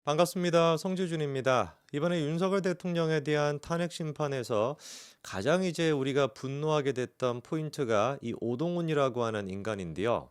반갑습니다. 성주준입니다. 이번에 윤석열 대통령에 대한 탄핵 심판에서 가장 이제 우리가 분노하게 됐던 포인트가 이 오동훈이라고 하는 인간인데요.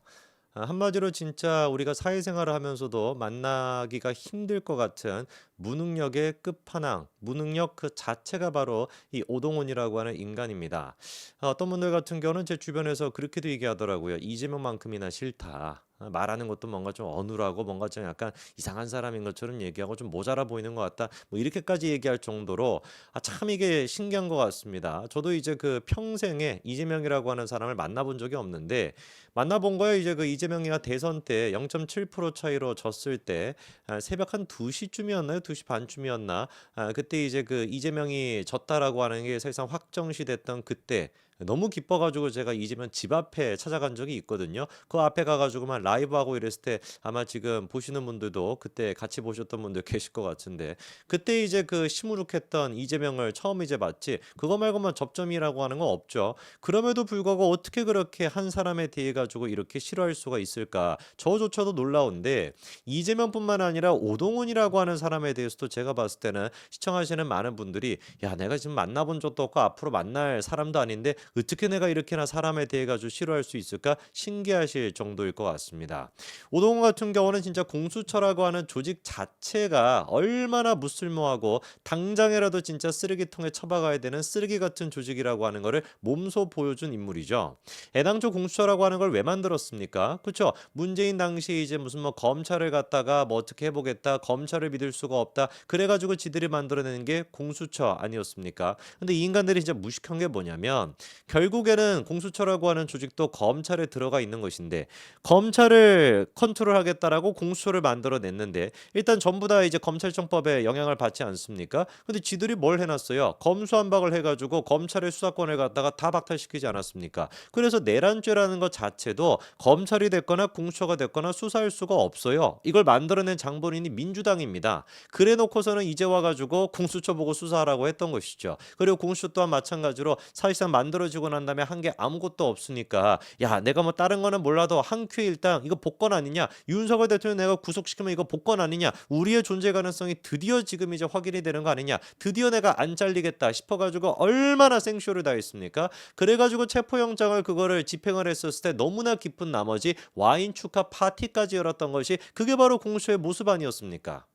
한마디로 진짜 우리가 사회생활을 하면서도 만나기가 힘들 것 같은 무능력의 끝판왕, 무능력 그 자체가 바로 이 오동훈이라고 하는 인간입니다. 어떤 분들 같은 경우는 제 주변에서 그렇게도 얘기하더라고요. 이재명만큼이나 싫다. 말하는 것도 뭔가 좀 어눌하고 뭔가 좀 약간 이상한 사람인 것처럼 얘기하고 좀 모자라 보이는 것 같다. 뭐 이렇게까지 얘기할 정도로 참 이게 신기한 것 같습니다. 저도 이제 그 평생에 이재명이라고 하는 사람을 만나본 적이 없는데 만나본 거야 이제 그 이재명이가 대선 때 0.7% 차이로 졌을 때 새벽 한 2시쯤이었나요? 2시 반쯤이었나? 그때 이제 그 이재명이 졌다라고 하는 게 사실상 확정시 됐던 그때 너무 기뻐가지고 제가 이재명 집 앞에 찾아간 적이 있거든요. 그 앞에 가가지고만 라이브하고 이랬을 때 아마 지금 보시는 분들도 그때 같이 보셨던 분들 계실 것 같은데 그때 이제 그 시무룩했던 이재명을 처음 이제 봤지 그거 말고만 접점이라고 하는 건 없죠. 그럼에도 불구하고 어떻게 그렇게 한 사람에 대해 가지고 이렇게 싫어할 수가 있을까? 저조차도 놀라운데 이재명뿐만 아니라 오동훈이라고 하는 사람에 대해서도 제가 봤을 때는 시청하시는 많은 분들이 야 내가 지금 만나본 적도 없고 앞으로 만날 사람도 아닌데 어떻게 내가 이렇게나 사람에 대해 가지고 싫어할 수 있을까 신기하실 정도일 것 같습니다. 오동훈 같은 경우는 진짜 공수처라고 하는 조직 자체가 얼마나 무쓸모하고 당장이라도 진짜 쓰레기통에 처박아야 되는 쓰레기 같은 조직이라고 하는 거를 몸소 보여준 인물이죠. 애당초 공수처라고 하는 걸 왜 만들었습니까? 그렇죠? 문재인 당시에 이제 무슨 뭐 검찰을 갖다가 뭐 어떻게 해보겠다, 검찰을 믿을 수가 없다. 그래가지고 지들이 만들어내는 게 공수처 아니었습니까? 근데 이 인간들이 진짜 무식한 게 뭐냐면 결국에는 공수처라고 하는 조직도 검찰에 들어가 있는 것인데 검찰을 컨트롤하겠다라고 공수처를 만들어냈는데 일단 전부 다 이제 검찰청법에 영향을 받지 않습니까? 근데 지들이 뭘 해놨어요? 검수완박을 해가지고 검찰의 수사권을 갖다가 다 박탈시키지 않았습니까? 그래서 내란죄라는 것 자체도 검찰이 됐거나 공수처가 됐거나 수사할 수가 없어요. 이걸 만들어낸 장본인이 민주당입니다. 그래 놓고서는 이제 와가지고 공수처 보고 수사하라고 했던 것이죠. 그리고 공수처 또한 마찬가지로 사실상 만들어지고 난 다음에 한 게 아무것도 없으니까 야 내가 뭐 다른 거는 몰라도 한 큐에 일단 이거 복권 아니냐 윤석열 대통령 내가 구속시키면 이거 복권 아니냐 우리의 존재 가능성이 드디어 지금 이제 확인이 되는 거 아니냐 드디어 내가 안 잘리겠다 싶어가지고 얼마나 생쇼를 다 했습니까? 그래가지고 체포영장을 그거를 집행을 했었을 때 너무나 깊은 나머지 와인 축하 파티까지 열었던 것이 그게 바로 공수의 모습 아니었습니까?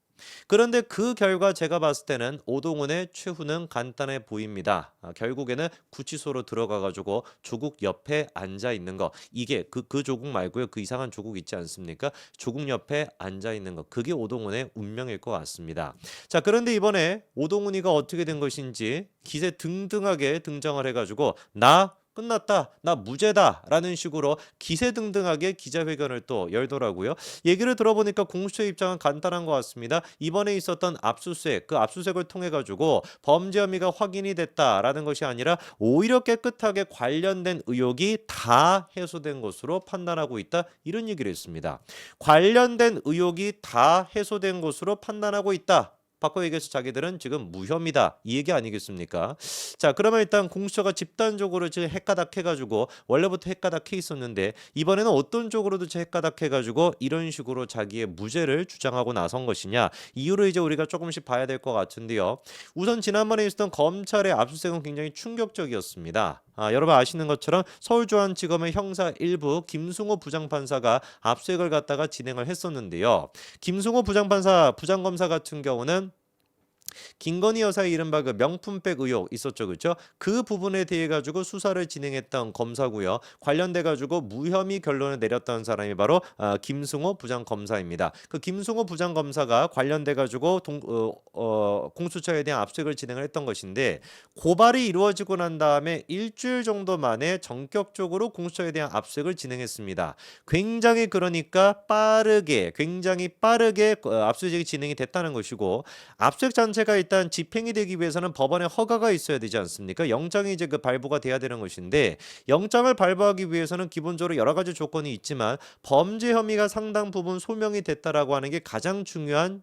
그런데 그 결과 제가 봤을 때는 오동훈의 최후는 간단해 보입니다. 결국에는 구치소로 들어가 가지고 조국 옆에 앉아 있는 거. 이게 그 조국 말고요. 그 이상한 조국 있지 않습니까? 조국 옆에 앉아 있는 거. 그게 오동훈의 운명일 것 같습니다. 자, 그런데 이번에 오동훈이가 어떻게 된 것인지 기세 등등하게 등장을 해 가지고 나 끝났다. 나 무죄다라는 식으로 기세등등하게 기자회견을 또 열더라고요. 얘기를 들어보니까 공수처의 입장은 간단한 것 같습니다. 이번에 있었던 압수수색, 그 압수수색을 통해 가지고 범죄 혐의가 확인이 됐다라는 것이 아니라 오히려 깨끗하게 관련된 의혹이 다 해소된 것으로 판단하고 있다. 이런 얘기를 했습니다. 관련된 의혹이 다 해소된 것으로 판단하고 있다. 바꿔 얘기해서 자기들은 지금 무혐의다 이 얘기 아니겠습니까? 자 그러면 일단 공수처가 집단적으로 지금 헷가닥해가지고 원래부터 헷가닥해 있었는데 이번에는 어떤 쪽으로도 헷가닥해가지고 이런 식으로 자기의 무죄를 주장하고 나선 것이냐 이유를 이제 우리가 조금씩 봐야 될 것 같은데요. 우선 지난번에 있었던 검찰의 압수수색은 굉장히 충격적이었습니다. 여러분 아시는 것처럼 서울중앙지검의 형사 1부 김승호 부장판사가 압수수색을 갖다가 진행을 했었는데요. 김승호 부장검사 같은 경우는 김건희 여사의 이른바 그 명품백 의혹 있었죠, 그렇죠? 그 부분에 대해 가지고 수사를 진행했던 검사고요. 관련돼 가지고 무혐의 결론을 내렸던 사람이 바로 김승호 부장검사입니다. 그 김승호 부장검사가 관련돼 가지고 공수처에 대한 압수수색을 진행을 했던 것인데 고발이 이루어지고 난 다음에 일주일 정도 만에 전격적으로 공수처에 대한 압수수색을 진행했습니다. 굉장히 빠르게 압수수색이 진행이 됐다는 것이고 압수수색 자체가 일단 집행이 되기 위해서는 법원의 허가가 있어야 되지 않습니까? 영장이 이제 그 발부가 돼야 되는 것인데 영장을 발부하기 위해서는 기본적으로 여러 가지 조건이 있지만 범죄 혐의가 상당 부분 소명이 됐다라고 하는 게 가장 중요한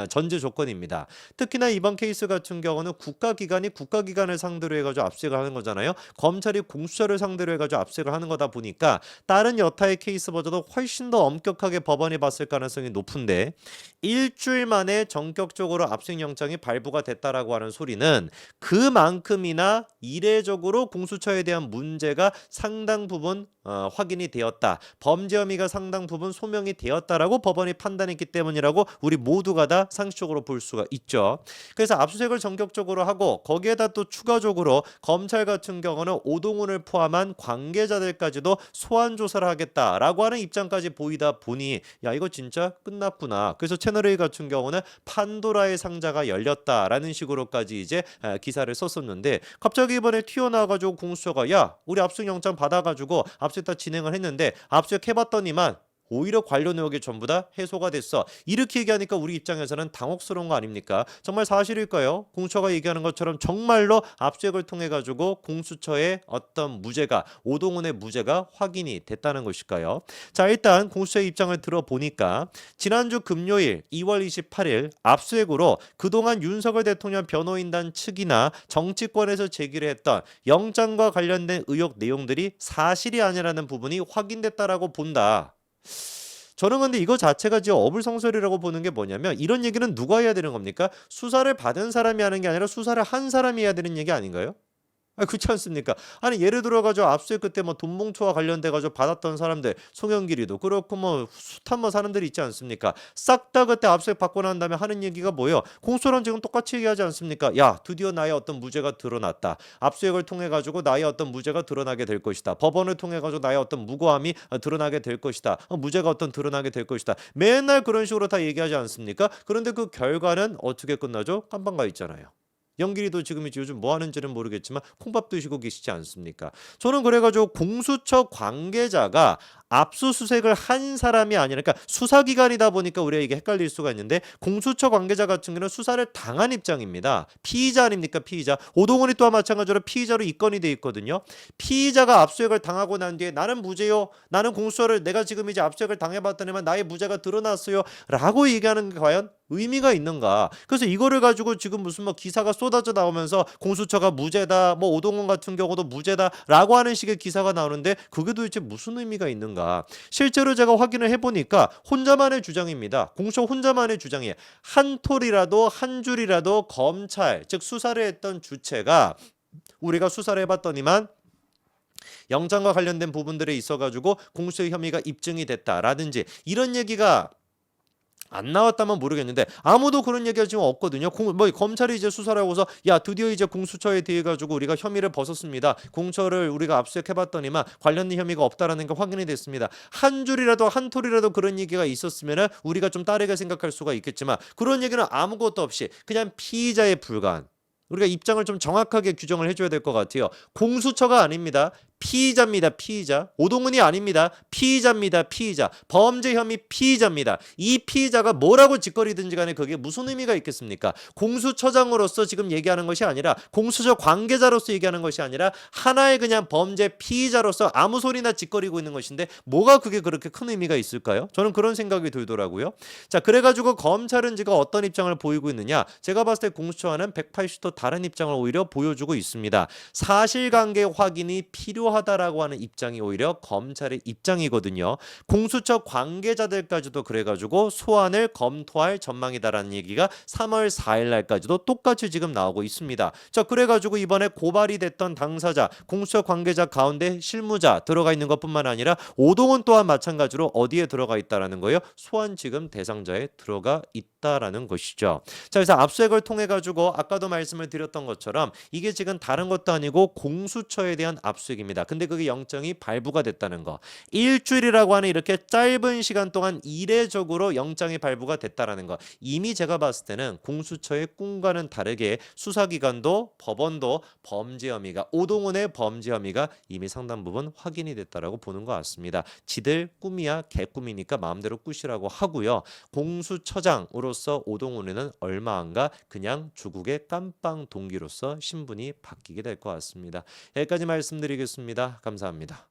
전제 조건입니다. 특히나 이번 케이스 같은 경우는 국가기관이 국가기관을 상대로 해가지고 압수수색을 하는 거잖아요. 검찰이 공수처를 상대로 해가지고 압수수색을 하는 거다 보니까 다른 여타의 케이스보다도 훨씬 더 엄격하게 법원이 봤을 가능성이 높은데 일주일 만에 전격적으로 압수영장이 발부가 됐다라고 하는 소리는 그만큼이나 이례적으로 공수처에 대한 문제가 상당 부분 확인이 되었다. 범죄 혐의가 상당 부분 소명이 되었다라고 법원이 판단했기 때문이라고 우리 모두가 다 상식적으로 볼 수가 있죠. 그래서 압수수색을 전격적으로 하고 거기에다 또 추가적으로 검찰 같은 경우는 오동훈을 포함한 관계자들까지도 소환 조사를 하겠다라고 하는 입장까지 보이다 보니 야 이거 진짜 끝났구나. 그래서 채널A 같은 경우는 판도라의 상자가 열렸다라는 식으로까지 이제 기사를 썼었는데 갑자기 이번에 튀어나와가지고 공수처가 야 우리 압수영장 받아가지고 압수수색 다 진행을 했는데 압수수색 해봤더니만 오히려 관련 의혹이 전부 다 해소가 됐어. 이렇게 얘기하니까 우리 입장에서는 당혹스러운 거 아닙니까? 정말 사실일까요? 공수처가 얘기하는 것처럼 정말로 압수수색을 통해 가지고 공수처의 어떤 무죄가 오동훈의 무죄가 확인이 됐다는 것일까요? 자 일단 공수처의 입장을 들어보니까 지난주 금요일 2월 28일 압수수색으로 그동안 윤석열 대통령 변호인단 측이나 정치권에서 제기를 했던 영장과 관련된 의혹 내용들이 사실이 아니라는 부분이 확인됐다라고 본다. 저는 근데 이거 자체가 지금 어불성설이라고 보는 게 뭐냐면 이런 얘기는 누가 해야 되는 겁니까? 수사를 받은 사람이 하는 게 아니라 수사를 한 사람이 해야 되는 얘기 아닌가요? 그렇지 않습니까? 아니 예를 들어 가지고 압수수색 그때 뭐 돈봉투와 관련돼 가지고 받았던 사람들 송영길이도 그렇고 뭐 숱한 뭐 사람들이 있지 않습니까? 싹 다 그때 압수수색 받고 난 다음에 하는 얘기가 뭐예요? 공수처랑 지금 똑같이 얘기하지 않습니까? 야 드디어 나의 어떤 무죄가 드러났다. 압수수색을 통해 가지고 나의 어떤 무죄가 드러나게 될 것이다. 법원을 통해 가지고 나의 어떤 무고함이 드러나게 될 것이다. 무죄가 어떤 드러나게 될 것이다. 맨날 그런 식으로 다 얘기하지 않습니까? 그런데 그 결과는 어떻게 끝나죠? 깜방 가 있잖아요. 영길이도 지금 이제 요즘 뭐 하는지는 모르겠지만 콩밥 드시고 계시지 않습니까? 저는 그래가지고 공수처 관계자가 압수수색을 한 사람이 아니라 그러니까 수사기관이다 보니까 우리가 이게 헷갈릴 수가 있는데 공수처 관계자 같은 경우는 수사를 당한 입장입니다. 피의자 아닙니까? 피의자. 오동훈이 또한 마찬가지로 피의자로 입건이 돼 있거든요. 피의자가 압수수색을 당하고 난 뒤에 나는 무죄요. 나는 공수처를 내가 지금 이제 압수수색을 당해봤더니만 나의 무죄가 드러났어요. 라고 얘기하는 게 과연 의미가 있는가? 그래서 이거를 가지고 지금 무슨 뭐 기사가 쏟아져 나오면서 공수처가 무죄다, 뭐 오동훈 같은 경우도 무죄다라고 하는 식의 기사가 나오는데 그게 도대체 무슨 의미가 있는가? 실제로 제가 확인을 해보니까 혼자만의 주장입니다. 공수처 혼자만의 주장이에요. 한 톨이라도 한 줄이라도 검찰, 즉 수사를 했던 주체가 우리가 수사를 해봤더니만 영장과 관련된 부분들에 있어가지고 공수처 혐의가 입증이 됐다라든지 이런 얘기가 안 나왔다면 모르겠는데 아무도 그런 얘기가 지금 없거든요. 뭐 검찰이 이제 수사를 하고서 야 드디어 이제 공수처에 대해 가지고 우리가 혐의를 벗었습니다. 공처를 우리가 압수수색해봤더니만 관련된 혐의가 없다라는 게 확인이 됐습니다. 한 줄이라도 한 톨이라도 그런 얘기가 있었으면은 우리가 좀 다르게 생각할 수가 있겠지만 그런 얘기는 아무것도 없이 그냥 피의자에 불과한 우리가 입장을 좀 정확하게 규정을 해줘야 될 것 같아요. 공수처가 아닙니다. 피의자입니다. 피의자. 오동훈이 아닙니다. 피의자입니다. 피의자. 범죄 혐의 피의자입니다. 이 피의자가 뭐라고 짓거리든지 간에 그게 무슨 의미가 있겠습니까? 공수처장으로서 지금 얘기하는 것이 아니라 공수처 관계자로서 얘기하는 것이 아니라 하나의 그냥 범죄 피의자로서 아무 소리나 짓거리고 있는 것인데 뭐가 그게 그렇게 큰 의미가 있을까요? 저는 그런 생각이 들더라고요. 자, 그래가지고 검찰은 지금 어떤 입장을 보이고 있느냐? 제가 봤을 때 공수처와는 180도 다른 입장을 오히려 보여주고 있습니다. 사실관계 확인이 필요하다라고 하는 입장이 오히려 검찰의 입장이거든요. 공수처 관계자들까지도 그래가지고 소환을 검토할 전망이다라는 얘기가 3월 4일 날까지도 똑같이 지금 나오고 있습니다. 자, 그래가지고 이번에 고발이 됐던 당사자, 공수처 관계자 가운데 실무자 들어가 있는 것뿐만 아니라 오동훈 또한 마찬가지로 어디에 들어가 있다라는 거예요? 소환 지금 대상자에 들어가 있다라는 것이죠. 자, 그래서 압수수색을 통해 가지고 아까도 말씀을 드렸던 것처럼 이게 지금 다른 것도 아니고 공수처에 대한 압수수색입니다. 근데 그게 영장이 발부가 됐다는 거. 일주일이라고 하는 이렇게 짧은 시간 동안 이례적으로 영장이 발부가 됐다라는 거. 이미 제가 봤을 때는 공수처의 꿈과는 다르게 수사기관도 법원도 범죄 혐의가 오동훈의 범죄 혐의가 이미 상당 부분 확인이 됐다라고 보는 것 같습니다. 지들 꿈이야 개꿈이니까 마음대로 꾸시라고 하고요. 공수처장으로서 오동훈에는 얼마 안가 그냥 조국의 깜빵 동기로서 신분이 바뀌게 될 것 같습니다. 여기까지 말씀드리겠습니다. 감사합니다.